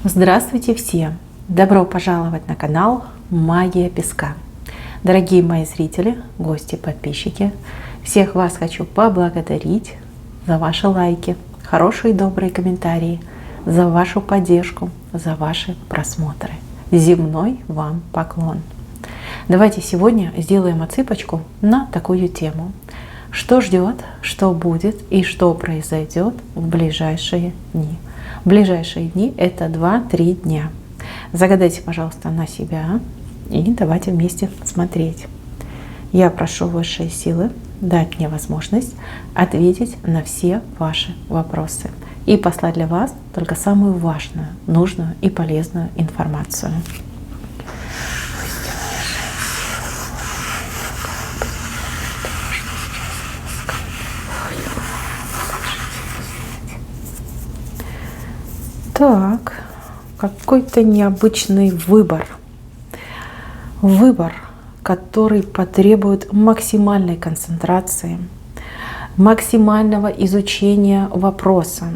Здравствуйте все! Добро пожаловать на канал Магия Песка. Дорогие мои зрители, гости, подписчики, всех вас хочу поблагодарить за ваши лайки, хорошие и добрые комментарии, за вашу поддержку, за ваши просмотры. Земной вам поклон! Давайте сегодня сделаем отсыпочку на такую тему. Что ждет, что будет и что произойдет в ближайшие дни. Ближайшие дни – это 2-3 дня. Загадайте, пожалуйста, на себя и давайте вместе смотреть. Я прошу высшие силы дать мне возможность ответить на все ваши вопросы и послать для вас только самую важную, нужную и полезную информацию. Так, какой-то необычный выбор. Выбор, который потребует максимальной концентрации, максимального изучения вопроса,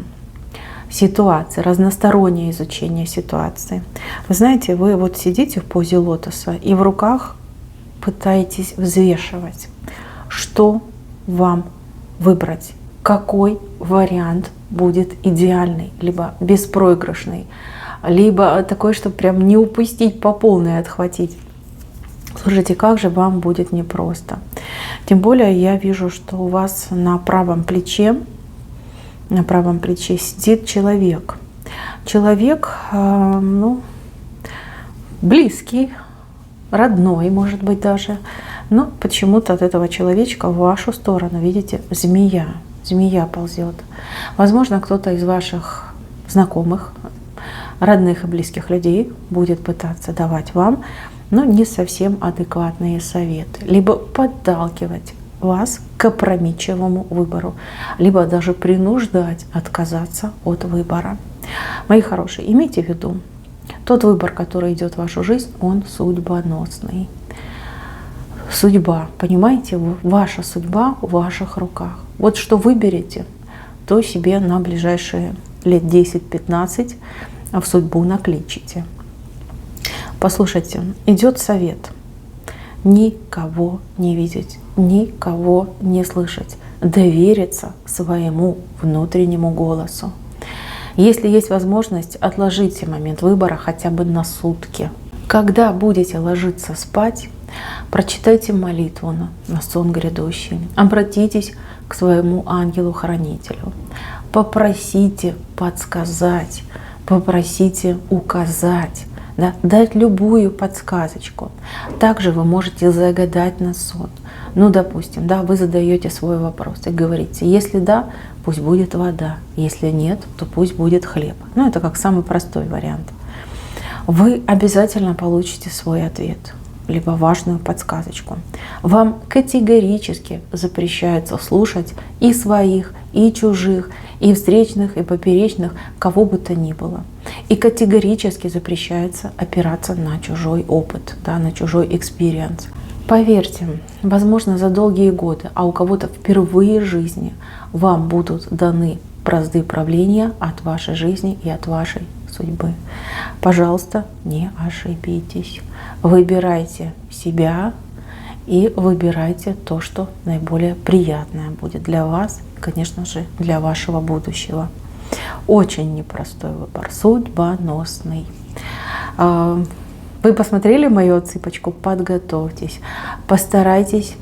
ситуации, разностороннее изучение ситуации. Вы знаете, вы вот сидите в позе лотоса и в руках пытаетесь взвешивать, что вам выбрать, какой вариант будет идеальный, либо беспроигрышный, либо такой, чтобы прям не упустить по полной, отхватить. Слушайте, как же вам будет непросто. Тем более я вижу, что у вас на правом плече сидит человек. Человек, близкий, родной, может быть даже. Но почему-то от этого человечка в вашу сторону, видите, змея. Змея ползет. Возможно, кто-то из ваших знакомых, родных и близких людей будет пытаться давать вам, но не совсем адекватные советы, либо подталкивать вас к опрометчивому выбору, либо даже принуждать отказаться от выбора. Мои хорошие, имейте в виду, тот выбор, который идет в вашу жизнь, он судьбоносный. Судьба, понимаете, ваша судьба в ваших руках. Вот что выберете, то себе на ближайшие лет 10-15 в судьбу накличите. Послушайте, идет совет. Никого не видеть, никого не слышать. Довериться своему внутреннему голосу. Если есть возможность, отложите момент выбора хотя бы на сутки. Когда будете ложиться спать, прочитайте молитву на сон грядущий. Обратитесь к своему ангелу-хранителю. Попросите подсказать, попросите указать, дать любую подсказочку. Также вы можете загадать на сон. Допустим, вы задаете свой вопрос и говорите, если да, пусть будет вода, если нет, то пусть будет хлеб. Это как самый простой вариант. Вы обязательно получите свой ответ, либо важную подсказочку. Вам категорически запрещается слушать и своих, и чужих, и встречных, и поперечных, кого бы то ни было. И категорически запрещается опираться на чужой опыт, на чужой экспириенс. Поверьте, возможно, за долгие годы, а у кого-то впервые в жизни вам будут даны бразды правления от вашей жизни и от вашей судьбы. Пожалуйста, не ошибитесь. Выбирайте себя и выбирайте то, что наиболее приятное будет для вас, конечно же, для вашего будущего. Очень непростой выбор, судьбоносный. Вы посмотрели мою отсыпочку? Подготовьтесь, постарайтесь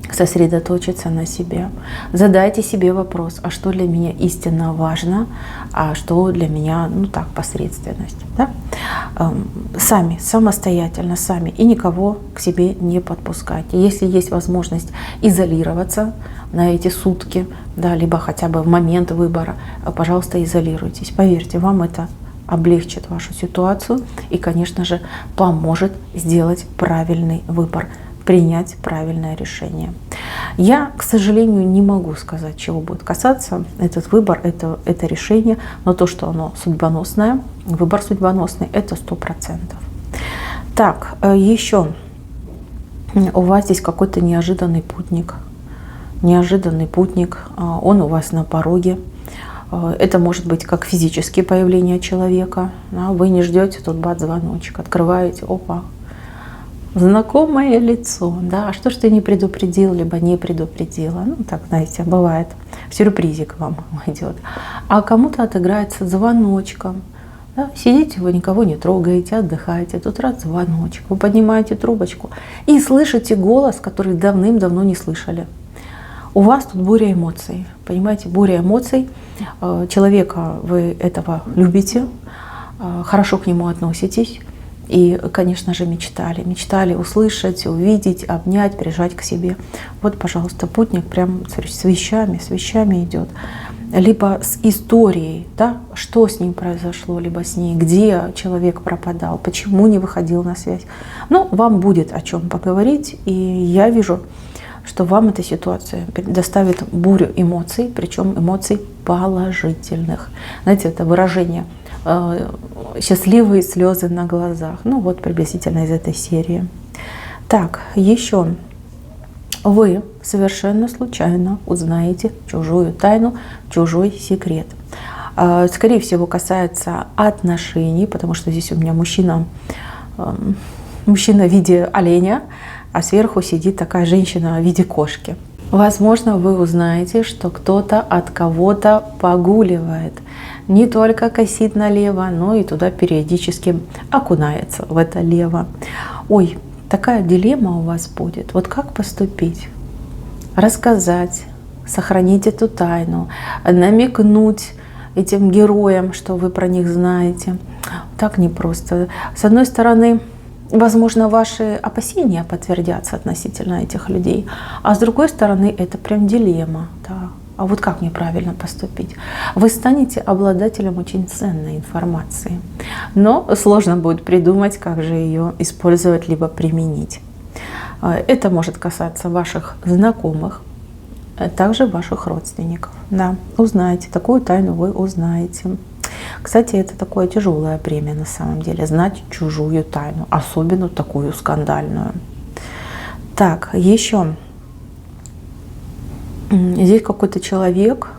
сосредоточиться на себе. Задайте себе вопрос, а что для меня истинно важно, а что для меня, посредственность. Сами, самостоятельно, сами. И никого к себе не подпускайте. Если есть возможность изолироваться на эти сутки, либо хотя бы в момент выбора, пожалуйста, изолируйтесь. Поверьте, вам это облегчит вашу ситуацию и, конечно же, поможет сделать правильный выбор, принять правильное решение. Я, к сожалению, не могу сказать, чего будет касаться этот выбор, это решение, но то, что оно судьбоносное, выбор судьбоносный, это 100%. Так, еще у вас здесь какой-то неожиданный путник, он у вас на пороге, Это может быть как физические появления человека. Да, вы не ждете, тут бац, звоночек. Открываете, опа, знакомое лицо. Да, а что ж ты не предупредил, либо не предупредила? Ну, так, знаете, бывает. Сюрпризик вам идет. А кому-то отыграется звоночком. Да, сидите, вы никого не трогаете, отдыхаете. Тут раз звоночек. Вы поднимаете трубочку и слышите голос, который давным-давно не слышали. У вас тут буря эмоций. Понимаете, буря эмоций. Человека вы этого любите, хорошо к нему относитесь. И, конечно же, мечтали услышать, увидеть, обнять, прижать к себе. Вот, пожалуйста, путник прям с вещами идет. Либо с историей, да, что с ним произошло, либо с ней, где человек пропадал, почему не выходил на связь. Ну, вам будет о чем поговорить, и я вижу, что вам эта ситуация доставит бурю эмоций, причем эмоций положительных. Знаете, это выражение счастливые слезы на глазах. Ну вот приблизительно из этой серии. Так, еще вы совершенно случайно узнаете чужую тайну, чужой секрет. Скорее всего, касается отношений, потому что здесь у меня мужчина в виде оленя, а сверху сидит такая женщина в виде кошки. Возможно, вы узнаете, что кто-то от кого-то погуливает. Не только косит налево, но и туда периодически окунается в это лево. Ой, такая дилемма у вас будет. Вот как поступить? Рассказать, сохранить эту тайну, намекнуть этим героям, что вы про них знаете. Так непросто. С одной стороны, возможно, ваши опасения подтвердятся относительно этих людей, а с другой стороны, это прям дилемма. Да. А вот как мне правильно поступить? Вы станете обладателем очень ценной информации, но сложно будет придумать, как же ее использовать либо применить. Это может касаться ваших знакомых, а также ваших родственников. Да, узнаете, такую тайну вы узнаете. Кстати, это такое тяжелое бремя на самом деле, знать чужую тайну, особенно такую скандальную. Так, еще. Здесь какой-то человек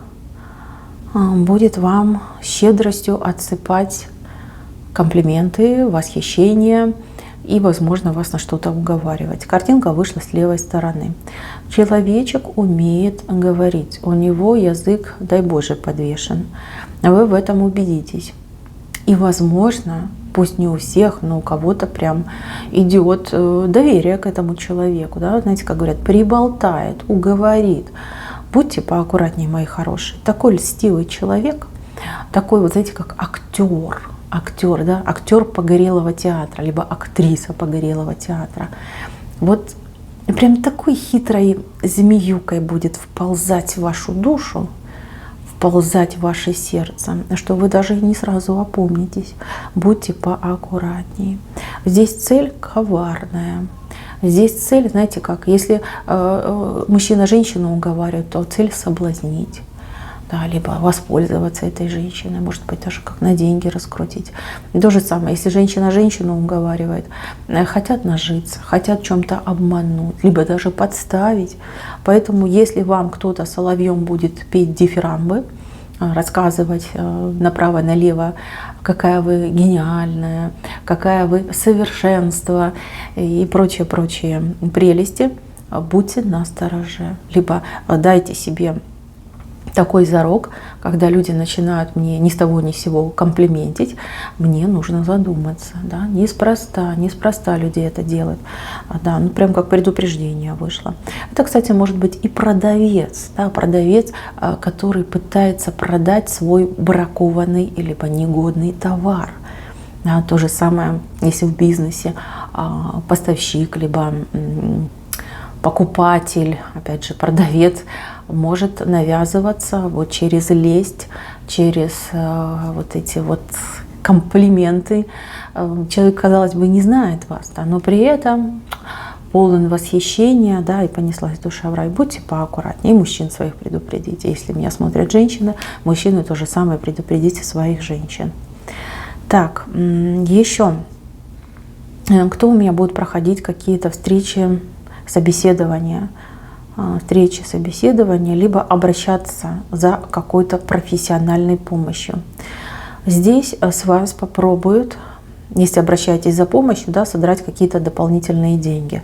будет вам щедростью отсыпать комплименты, восхищения и, возможно, вас на что-то уговаривать. Картинка вышла с левой стороны. Человечек умеет говорить, у него язык, дай Боже, подвешен. Вы в этом убедитесь. И, возможно, пусть не у всех, но у кого-то прям идет доверие к этому человеку. Да? Знаете, как говорят, приболтает, уговорит. Будьте поаккуратнее, мои хорошие. Такой льстивый человек, такой, вот знаете, как актер, да? Актер погорелого театра, либо актриса погорелого театра. Вот прям такой хитрой змеюкой будет вползать в вашу душу, вползать в ваше сердце, что вы даже не сразу опомнитесь. Будьте поаккуратнее. Здесь цель коварная. Здесь цель, знаете как, если мужчина женщину уговаривает, то цель соблазнить. Да, либо воспользоваться этой женщиной, может быть, даже как на деньги раскрутить. И то же самое, если женщина женщину уговаривает, хотят нажиться, хотят чем-то обмануть, либо даже подставить. Поэтому, если вам кто-то соловьем будет петь дифирамбы, рассказывать направо-налево, какая вы гениальная, какая вы совершенство и прочие прелести, будьте настороже. Либо дайте себе такой зарок, когда люди начинают мне ни с того ни с сего комплиментить, мне нужно задуматься. Да? Неспроста люди это делают. Да, ну прям как предупреждение вышло. Это, кстати, может быть и продавец, да, продавец, который пытается продать свой бракованный либо негодный товар. Да, то же самое, если в бизнесе поставщик, либо покупатель, опять же, продавец может навязываться вот через лесть, через вот эти вот комплименты. Человек, казалось бы, не знает вас, да, но при этом полон восхищения, да, и понеслась душа в рай. Будьте поаккуратнее, и мужчин своих предупредите. Если меня смотрят женщины, мужчины то же самое предупредите своих женщин. Так, еще, кто у меня будет проходить какие-то встречи, собеседования? встречи, собеседования, либо обращаться за какой-то профессиональной помощью. Здесь с вас попробуют, если обращаетесь за помощью, да, содрать какие-то дополнительные деньги,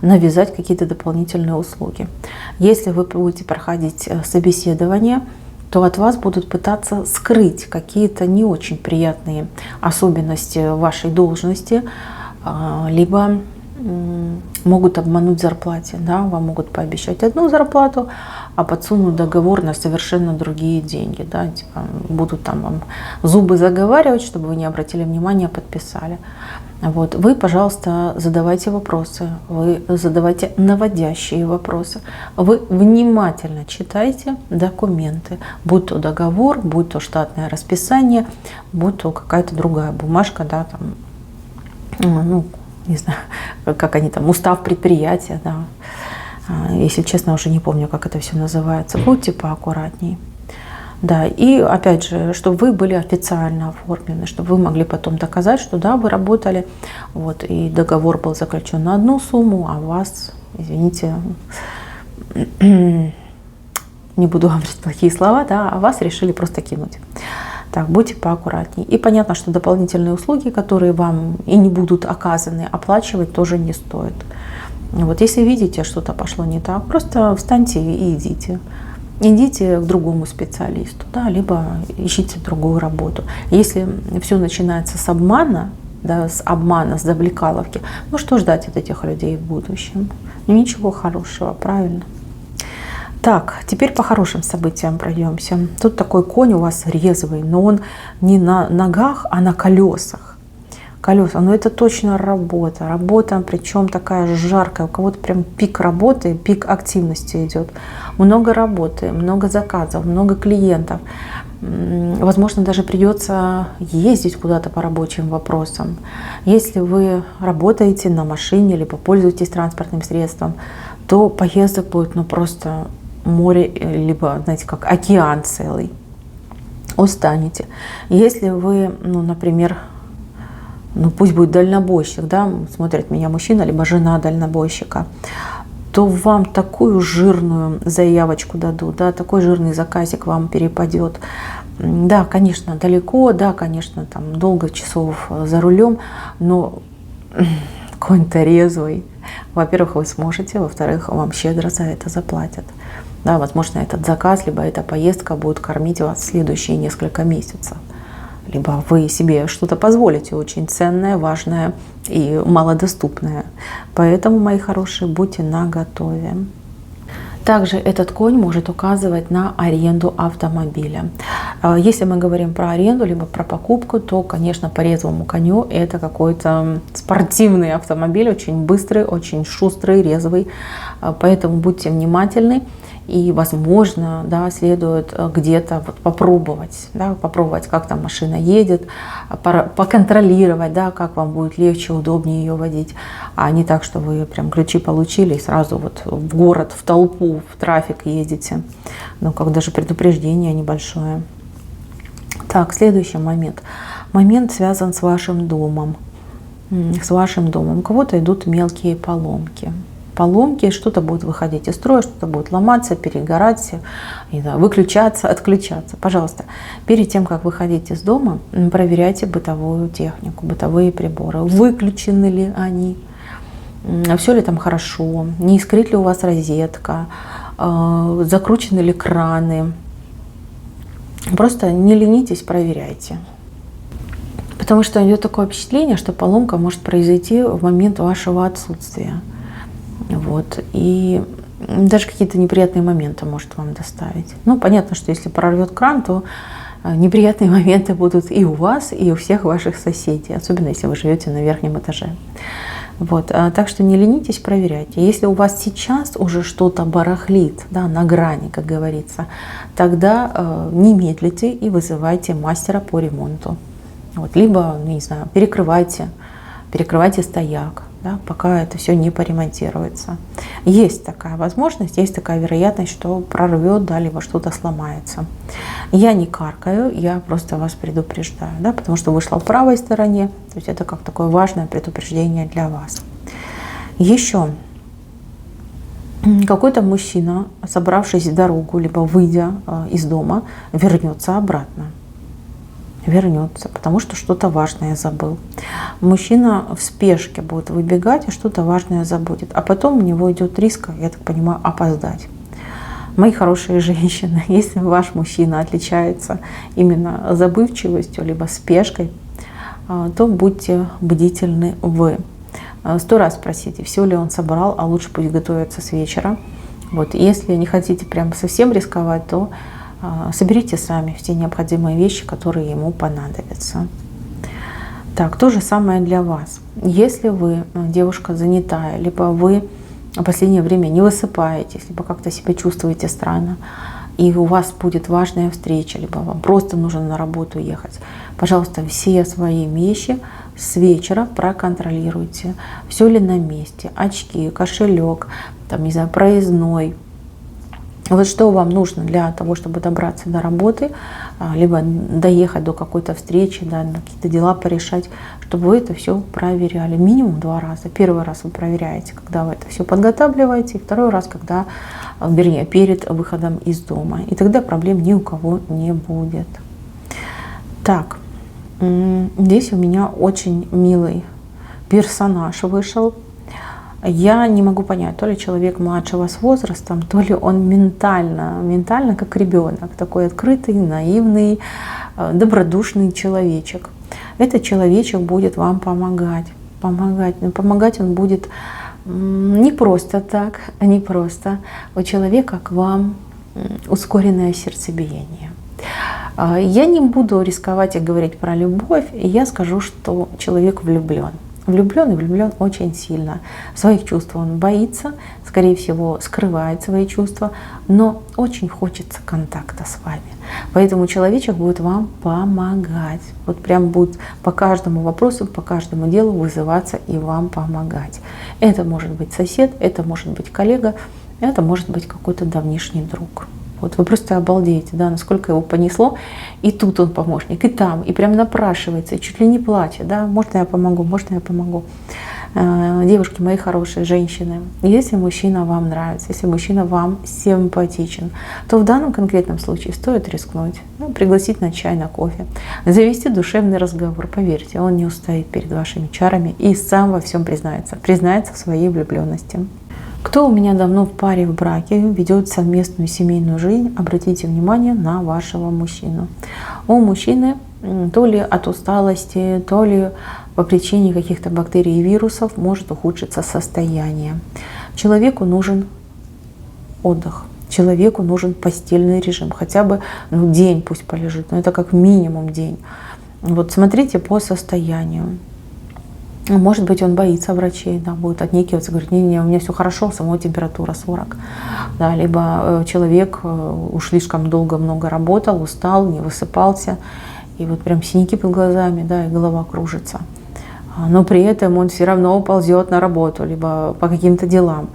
навязать какие-то дополнительные услуги. Если вы будете проходить собеседование, то от вас будут пытаться скрыть какие-то не очень приятные особенности вашей должности, либо могут обмануть в зарплате. Да? Вам могут пообещать одну зарплату, а подсунуть договор на совершенно другие деньги. Да? Типа, будут там вам зубы заговаривать, чтобы вы не обратили внимания, подписали. Вот. Вы, пожалуйста, задавайте вопросы, вы задавайте наводящие вопросы, вы внимательно читайте документы, будь то договор, будь то штатное расписание, будь то какая-то другая бумажка, да, там, ну, не знаю, как они там, устав предприятия, да. Если честно, уже не помню, как это все называется. Будьте поаккуратней. Да, и опять же, чтобы вы были официально оформлены, чтобы вы могли потом доказать, что да, вы работали, вот, и договор был заключен на одну сумму, а вас, извините, не буду говорить плохие слова, да, а вас решили просто кинуть. Так, будьте поаккуратней. И понятно, что дополнительные услуги, которые вам и не будут оказаны, оплачивать тоже не стоит. Вот, если видите, что-то пошло не так, просто встаньте и идите. Идите к другому специалисту, да, либо ищите другую работу. Если все начинается с обмана, да, с обмана, с завлекаловки, ну что ждать от этих людей в будущем? Ну, ничего хорошего, правильно? Так, теперь по хорошим событиям пройдемся. Тут такой конь у вас резвый, но он не на ногах, а на колесах. Колеса, но это точно работа. Работа, причем такая жаркая. У кого-то прям пик работы, пик активности идет. Много работы, много заказов, много клиентов. Возможно, даже придется ездить куда-то по рабочим вопросам. Если вы работаете на машине, либо пользуетесь транспортным средством, то поездок будет ну, просто море, либо, знаете, как океан целый. Устанете. Если вы, ну, например, ну пусть будет дальнобойщик, да, смотрит меня мужчина, либо жена дальнобойщика, то вам такую жирную заявочку дадут, да, такой жирный заказик вам перепадет. Да, конечно, далеко, да, конечно, там долго часов за рулем, но конь-то резвый. Во-первых, вы сможете, во-вторых, вам щедро за это заплатят. Да, возможно, этот заказ, либо эта поездка будет кормить вас следующие несколько месяцев. Либо вы себе что-то позволите очень ценное, важное и малодоступное. Поэтому, мои хорошие, будьте наготове. Также этот конь может указывать на аренду автомобиля. Если мы говорим про аренду, либо про покупку, то, конечно, по резвому коню это какой-то спортивный автомобиль, очень быстрый, очень шустрый, резвый. Поэтому будьте внимательны. И, возможно, да, следует где-то вот попробовать, да, попробовать, как там машина едет, поконтролировать, да, как вам будет легче, удобнее ее водить, а не так, что вы прям ключи получили и сразу вот в город, в толпу, в трафик ездите. Ну, как даже предупреждение небольшое. Так, следующий момент. Момент связан с вашим домом. С вашим домом. У кого-то идут мелкие поломки. Поломки, что-то будет выходить из строя, что-то будет ломаться, перегорать, выключаться, отключаться. Пожалуйста, перед тем, как выходить из дома, проверяйте бытовую технику, бытовые приборы. Выключены ли они, все ли там хорошо, не искрит ли у вас розетка, закручены ли краны. Просто не ленитесь, проверяйте. Потому что идет такое впечатление, что поломка может произойти в момент вашего отсутствия. Вот. И даже какие-то неприятные моменты может вам доставить. Ну, понятно, что если прорвет кран, то неприятные моменты будут и у вас, и у всех ваших соседей, особенно если вы живете на верхнем этаже. Вот. Так что не ленитесь, проверяйте. Если у вас сейчас уже что-то барахлит, да, на грани, как говорится, тогда не медлите и вызывайте мастера по ремонту. Вот. Либо, не знаю, перекрывайте стояк. Да, пока это все не поремонтируется. Есть такая возможность, есть такая вероятность, что прорвет, да, либо что-то сломается. Я не каркаю, я просто вас предупреждаю, да, потому что вышла в правой стороне, то есть это как такое важное предупреждение для вас. Еще какой-то мужчина, собравшись в дорогу, либо выйдя из дома, вернется обратно. Вернется, потому что что-то важное забыл. Мужчина в спешке будет выбегать и что-то важное забудет. А потом у него идет риск, я так понимаю, опоздать. Мои хорошие женщины, если ваш мужчина отличается именно забывчивостью, либо спешкой, то будьте бдительны вы. 100 раз спросите, все ли он собрал, а лучше пусть готовится с вечера. Вот. Если не хотите прям совсем рисковать, то соберите сами все необходимые вещи, которые ему понадобятся. Так, то же самое для вас. Если вы девушка занятая, либо вы в последнее время не высыпаетесь, либо как-то себя чувствуете странно, и у вас будет важная встреча, либо вам просто нужно на работу ехать, пожалуйста, все свои вещи с вечера проконтролируйте. Все ли на месте, очки, кошелек, там, не знаю, проездной. Вот что вам нужно для того, чтобы добраться до работы, либо доехать до какой-то встречи, да, какие-то дела порешать, чтобы вы это все проверяли минимум 2 раза. Первый раз вы проверяете, когда вы это все подготавливаете, и второй раз, когда, вернее, перед выходом из дома. И тогда проблем ни у кого не будет. Так, здесь у меня очень милый персонаж вышел. Я не могу понять, то ли человек младшего с возрастом, то ли он ментально как ребенок, такой открытый, наивный, добродушный человечек. Этот человечек будет вам помогать. Но помогать он будет не просто так, не просто. У человека к вам ускоренное сердцебиение. Я не буду рисковать и говорить про любовь, я скажу, что человек влюблен. Влюблен и влюблен очень сильно. Своих чувств он боится, скорее всего, скрывает свои чувства, но очень хочется контакта с вами. Поэтому человечек будет вам помогать. Вот прям будет по каждому вопросу, по каждому делу вызываться и вам помогать. Это может быть сосед, это может быть коллега, это может быть какой-то давнишний друг. Вот вы просто обалдеете, да, насколько его понесло. И тут он помощник, и там, и прям напрашивается, и чуть ли не плачет, да, можно я помогу, можно я помогу. Девушки мои хорошие, женщины, если мужчина вам нравится, если мужчина вам симпатичен, то в данном конкретном случае стоит рискнуть, пригласить на чай, на кофе, завести душевный разговор. Поверьте, он не устоит перед вашими чарами и сам во всем признается в своей влюбленности. Кто у меня давно в паре, в браке, ведет совместную семейную жизнь, обратите внимание на вашего мужчину. У мужчины то ли от усталости, то ли по причине каких-то бактерий и вирусов может ухудшиться состояние. Человеку нужен отдых, человеку нужен постельный режим, хотя бы день пусть полежит, но это как минимум день. Вот смотрите по состоянию. Может быть, он боится врачей, да, будет отнекиваться, говорит, не, у меня все хорошо, самой температура 40. Да, либо человек уж слишком долго много работал, устал, не высыпался, и вот прям синяки под глазами, да, и голова кружится. Но при этом он все равно ползет на работу, либо по каким-то делам.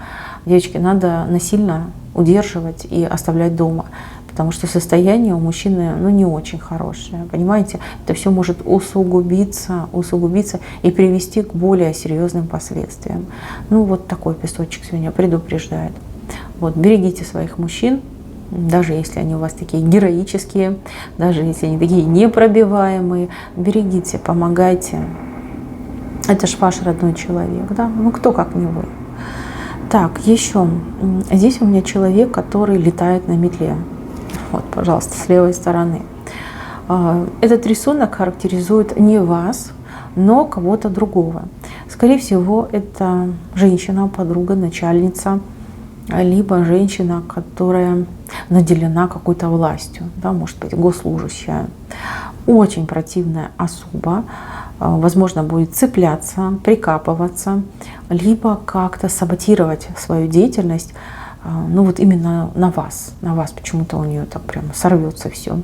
Девочки, надо насильно удерживать и оставлять дома. Потому что состояние у мужчины не очень хорошее, понимаете? Это все может усугубиться и привести к более серьезным последствиям. Вот такой песочек сегодня предупреждает. Вот, берегите своих мужчин, даже если они у вас такие героические, даже если они такие непробиваемые, берегите, помогайте. Это ж ваш родной человек, да? Кто как не вы. Так, еще. Здесь у меня человек, который летает на метле. Вот, пожалуйста, с левой стороны. Этот рисунок характеризует не вас, но кого-то другого. Скорее всего, это женщина, подруга, начальница, либо женщина, которая наделена какой-то властью, да, может быть, госслужащая. Очень противная особа, возможно, будет цепляться, прикапываться, либо как-то саботировать свою деятельность. Вот именно на вас почему-то у нее так прямо сорвется все.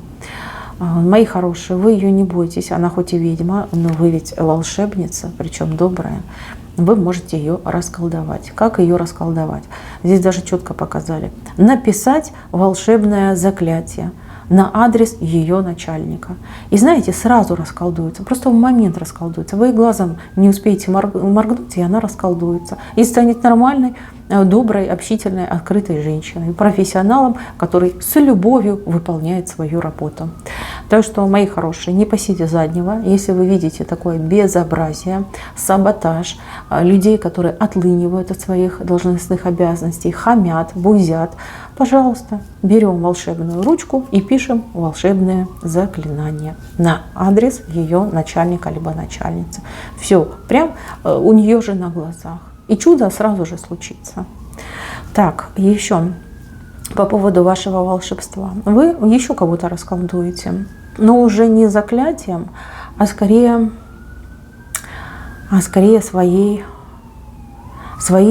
Мои хорошие, вы ее не бойтесь, она хоть и ведьма, но вы ведь волшебница, причем добрая. Вы можете ее расколдовать. Как ее расколдовать? Здесь даже четко показали. Написать волшебное заклятие на адрес ее начальника. И знаете, сразу расколдуется, просто в момент расколдуется. Вы глазом не успеете моргнуть, и она расколдуется. И станет нормальной, доброй, общительной, открытой женщиной, профессионалом, который с любовью выполняет свою работу. Так что, мои хорошие, не пасите заднего. Если вы видите такое безобразие, саботаж, людей, которые отлынивают от своих должностных обязанностей, хамят, бузят, пожалуйста, берем волшебную ручку и пишем волшебное заклинание на адрес ее начальника либо начальницы. Все, прям у нее же на глазах. И чудо сразу же случится. Так, еще по поводу вашего волшебства. Вы еще кого-то расколдуете, но уже не заклятием, а скорее своей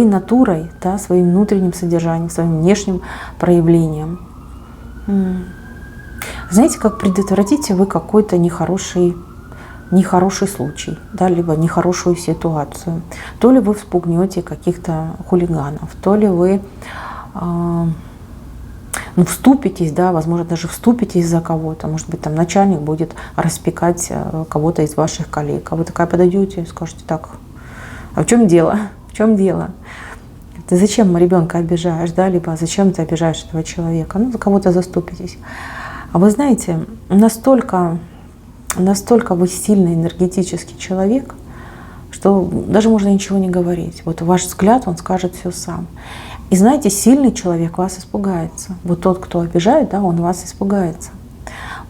натурой, да, своим внутренним содержанием, своим внешним проявлением. Знаете, как предотвратите вы какой-то нехороший случай, да, либо нехорошую ситуацию. То ли вы вспугнете каких-то хулиганов, то ли вы вступитесь, да, возможно, даже вступитесь за кого-то. Может быть, там начальник будет распекать кого-то из ваших коллег. А вы такая подойдете и скажете: так, а в чем дело? В чем дело? Ты зачем ребенка обижаешь, да, либо зачем ты обижаешь этого человека? Ну, за кого-то заступитесь. А вы знаете, настолько вы сильный энергетический человек, что даже можно ничего не говорить. Вот ваш взгляд, он скажет все сам. И знаете, сильный человек вас испугается. Вот тот, кто обижает, да, он вас испугается.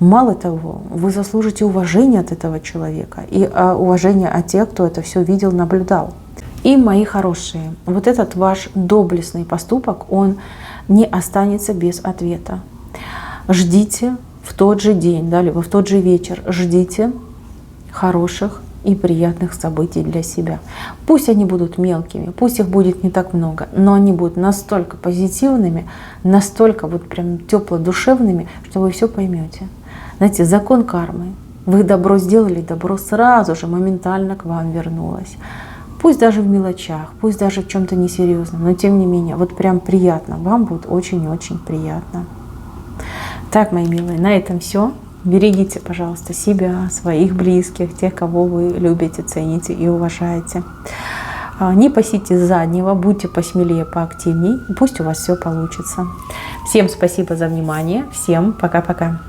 Мало того, вы заслужите уважение от этого человека и уважение от тех, кто это все видел, наблюдал. И, мои хорошие, вот этот ваш доблестный поступок, он не останется без ответа. Ждите в тот же день, да, либо в тот же вечер, ждите хороших и приятных событий для себя. Пусть они будут мелкими, пусть их будет не так много, но они будут настолько позитивными, настолько вот прям теплодушевными, что вы все поймете. Знаете, закон кармы. Вы добро сделали, добро сразу же, моментально к вам вернулось. Пусть даже в мелочах, пусть даже в чем-то несерьезном, но тем не менее, вот прям приятно, вам будет очень-очень приятно. Так, мои милые, на этом все. Берегите, пожалуйста, себя, своих близких, тех, кого вы любите, цените и уважаете. Не пасите заднего, будьте посмелее, поактивней. Пусть у вас все получится. Всем спасибо за внимание. Всем пока-пока.